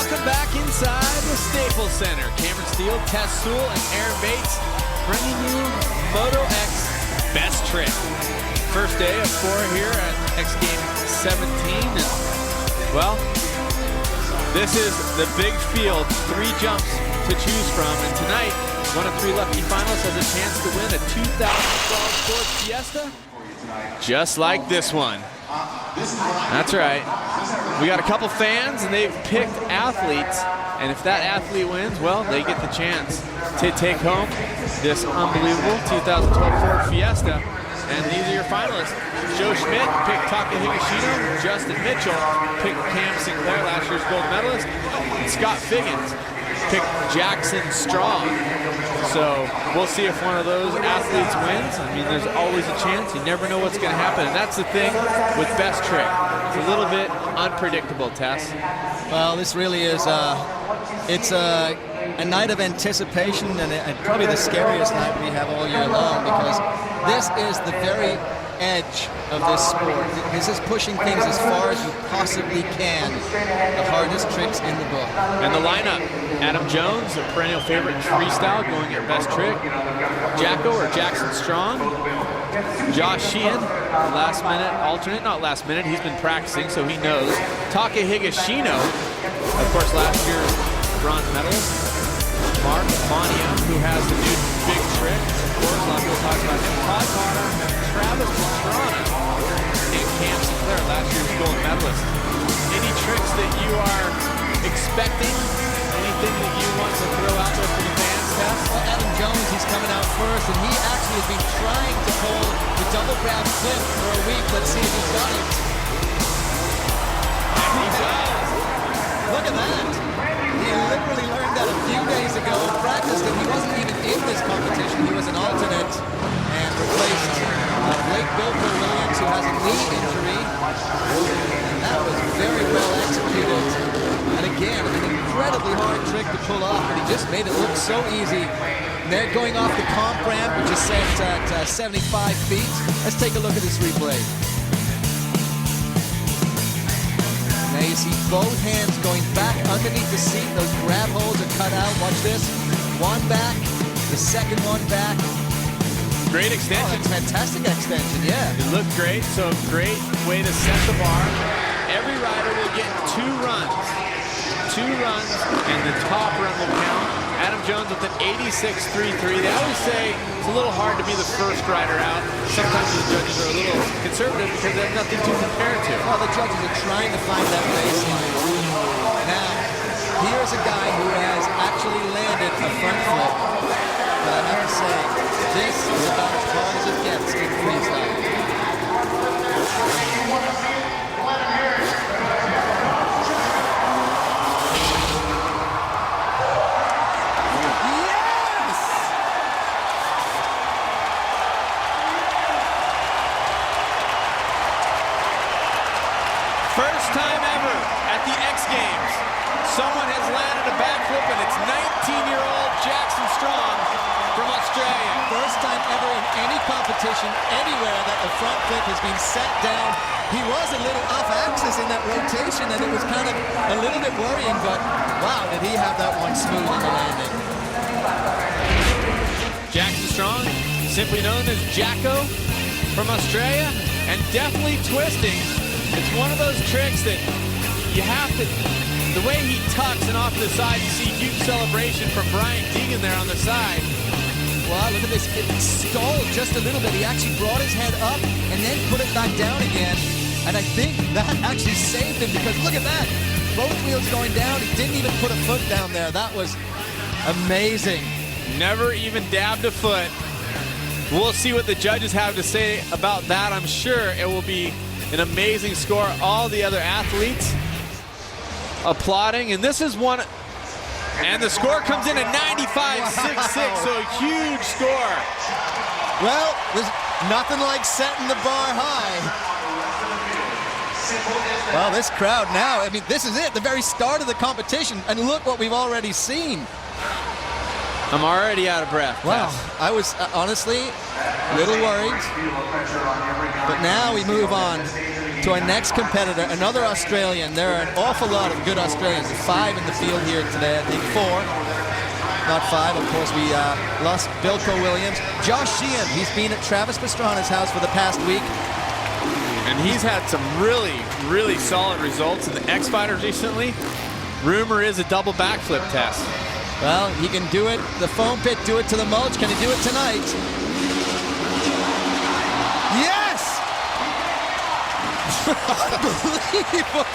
Welcome back inside the Staples Center. Cameron Steele, Tess Sewell, and Aaron Bates bringing you Moto X Best Trick. First day of 4 here at X Games 17. And, well, this is the big field, 3 jumps to choose from. And tonight, one of 3 lucky finalists has a chance to win a 2012 Ford Fiesta, just like this one. That's right. We got a couple fans, and they've picked athletes, and if that athlete wins, well, they get the chance to take home this unbelievable 2012 Ford Fiesta. And these are your finalists. Joe Schmidt picked Taka Higashino. Justin Mitchell picked Cam Sinclair, last year's gold medalist. And Scott Figgins picked Jackson Strong. So we'll see if one of those athletes wins. I mean, there's always a chance. You never know what's going to happen. And that's the thing with Best Trick. It's a little bit unpredictable, Tess. Well, this really is it's a night of anticipation, and probably the scariest night we have all year long, because this is the very edge of this sport. This is pushing things as far as you possibly can. The hardest tricks in the book. And the lineup: Adam Jones, a perennial favorite in freestyle, going at Best Trick. Jacko or Jackson Strong. Josh Sheehan, last minute alternate, not last minute, he's been practicing, so he knows. Taka Higashino, of course, last year's bronze medalist. Mark Monia, who has the new big trick. Of course, a lot of people talk about him. Todd Potter, Travis Pastrana, and Cam Sinclair, last year's gold medalist. Any tricks that you are expecting? Anything that you want to throw out there for the fans, Tess? Well, Adam Jones, he's coming out first, and he actually has been trying to pull the double grab flip for a week. Let's see if he's got it. And he does. Look at that. He literally learned that a few days ago, practiced it. He wasn't even in this competition. He was an alternate and replaced Blake Bilko Williams, who has a knee injury. And that was very well executed. And again, an incredibly hard trick to pull off, but he just made it look so easy. And they're going off the comp ramp, which is set at 75 feet. Let's take a look at this replay. Now you see both hands going back underneath the seat. Those grab holds are cut out. Watch this. One back, the second one back. Great extension. Oh, that's fantastic extension, yeah. It looked great, so great way to set the bar. Every rider will get 2 runs. 2 runs, and the top run will count. Adam Jones with an 86.33. They always say it's a little hard to be the first rider out. Sometimes the judges are a little conservative because they have nothing to compare to. Well, the judges are trying to find that baseline. Now, here's a guy who has actually landed a front flip. But I have to say, this is about as hard as it gets in freestyle. First time ever at the X Games, someone has landed a backflip, and it's 19-year-old Jackson Strong from Australia. First time ever in any competition anywhere that the front flip has been set down. He was a little off axis in that rotation, and it was kind of a little bit worrying, but wow, did he have that one smooth in the landing. Jackson Strong, simply known as Jacko from Australia, and definitely twisting. It's one of those tricks that you have to, the way he tucks and off to the side, you see huge celebration from Brian Deegan there on the side. Wow, look at this, it stalled just a little bit. He actually brought his head up and then put it back down again. And I think that actually saved him, because look at that. Both wheels going down, he didn't even put a foot down there. That was amazing. Never even dabbed a foot. We'll see what the judges have to say about that. I'm sure it will be an amazing score. All the other athletes applauding, and this is one, and the score comes in at 95.66, so a huge score. Well, there's nothing like setting the bar high. Well, this crowd now, I mean, this is it, the very start of the competition, and look what we've already seen. I'm already out of breath. Wow, I was honestly a little worried, but now we move on to our next competitor, another Australian. There are an awful lot of good Australians. 5 in the field here today, I think 4. Not 5, of course. We lost Bilko Williams. Josh Sheehan, he's been at Travis Pastrana's house for the past week. And he's had some really, really solid results in the X Fighters recently. Rumor is a double backflip test. Well, he can do it. The foam pit, do it to the mulch. Can he do it tonight? Yes! Unbelievable!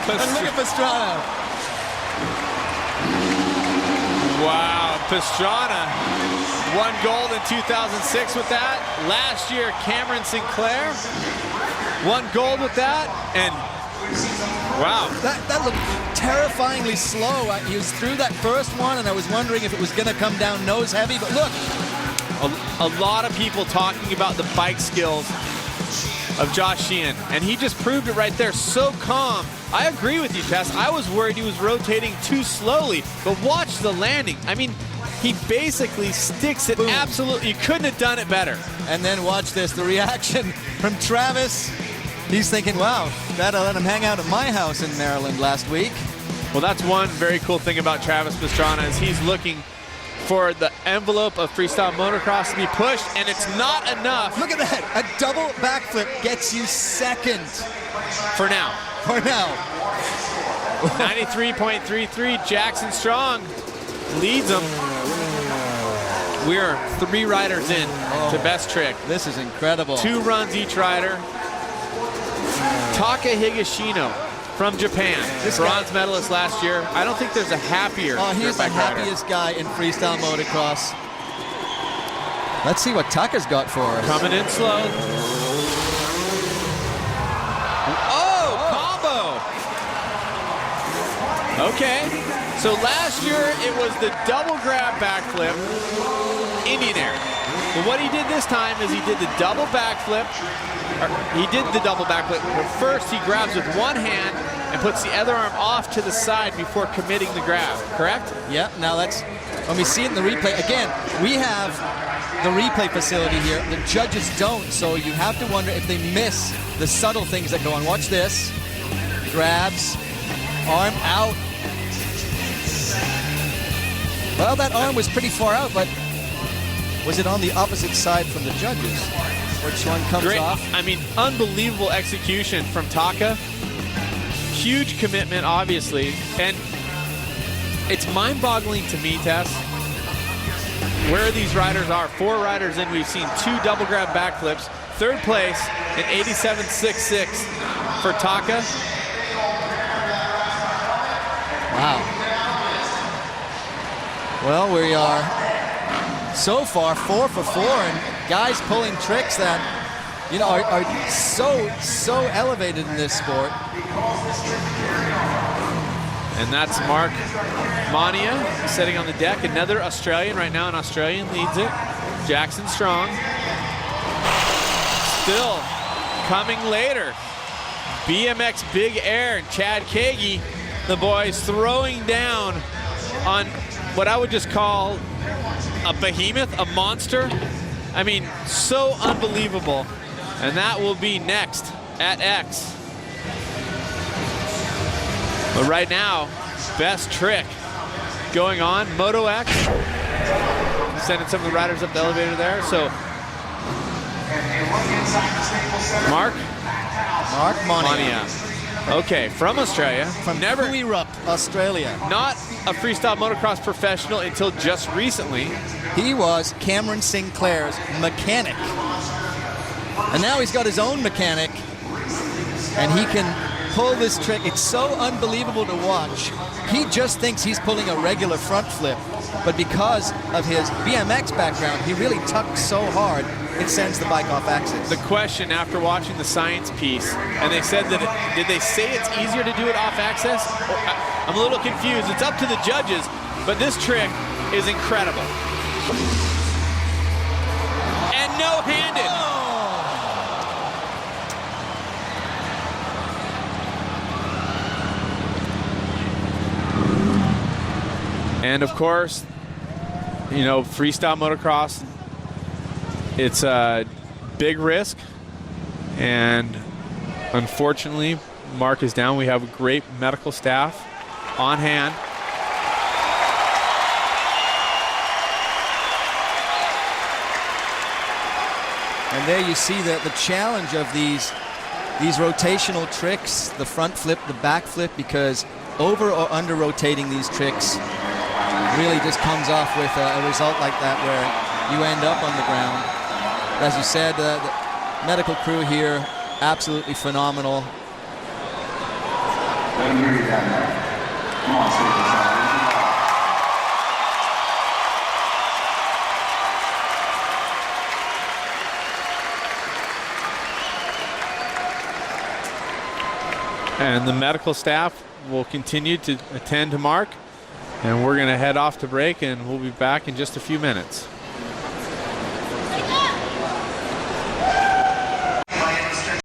And look at Pastrana. Wow, Pastrana won gold in 2006 with that. Last year, Cameron Sinclair won gold with that. And wow. That looked terrifyingly slow. He was through that first one, and I was wondering if it was going to come down nose heavy, but look. A lot of people talking about the bike skills of Josh Sheehan, and he just proved it right there. So calm. I agree with you, Tess. I was worried he was rotating too slowly, but watch the landing. I mean, he basically sticks it. Boom. Absolutely. You couldn't have done it better. And then watch this, the reaction from Travis. He's thinking, wow, that'll let him hang out at my house in Maryland last week. Well, that's one very cool thing about Travis Pastrana is he's looking for the envelope of freestyle motocross to be pushed, and it's not enough. Look at that. A double backflip gets you second. For now. For now. 93.33, Jackson Strong leads them. We're 3 riders in to best trick. This is incredible. 2 runs each rider. Taka Higashino from Japan, bronze medalist last year. I don't think there's a happier he's the happiest guy in freestyle motocross. Let's see what Taka's got for us. Coming in slow. Combo! Okay, so last year it was the double grab backflip, Indian air. But what he did this time is he did the double backflip. He did the double backflip, but first he grabs with one hand and puts the other arm off to the side before committing the grab, correct? Yep, now that's, when we see it in the replay, again, we have the replay facility here. The judges don't, so you have to wonder if they miss the subtle things that go on. Watch this. Grabs, arm out. Well, that arm was pretty far out, but was it on the opposite side from the judges? Which one comes off? I mean, unbelievable execution from Taka. Huge commitment, obviously. And it's mind-boggling to me, Tess, where these riders are. 4 riders in, we've seen 2 double grab backflips. 3rd place in 87.66 for Taka. Wow. Well, we are so far 4 for 4, and guys pulling tricks that, you know, are so elevated in this sport. And that's Mark Monia sitting on the deck. Another Australian right now. An Australian leads it. Jackson Strong. Still coming later. BMX Big Air and Chad Kagi, the boys throwing down on what I would just call a behemoth, a monster. I mean, so unbelievable. And that will be next at X. But right now, best trick going on. Moto X. Sending some of the riders up the elevator there. So, Mark Monia. Okay, from Australia. From Kuirup, Australia. Not a freestyle motocross professional until just recently. He was Cameron Sinclair's mechanic. And now he's got his own mechanic, and he can pull this trick. It's so unbelievable to watch. He just thinks he's pulling a regular front flip, but because of his BMX background, he really tucks so hard, it sends the bike off axis. The question after watching the science piece, and they said that, did they say it's easier to do it off axis? I'm a little confused. It's up to the judges, but this trick is incredible. And no-handed. And of course, you know, freestyle motocross, it's big risk, and unfortunately, Mark is down. We have a great medical staff on hand. And there you see the challenge of these rotational tricks, the front flip, the back flip, because over or under rotating these tricks really just comes off with a result like that where you end up on the ground. As you said, the medical crew here, absolutely phenomenal. And the medical staff will continue to attend to Mark. And we're going to head off to break, and we'll be back in just a few minutes.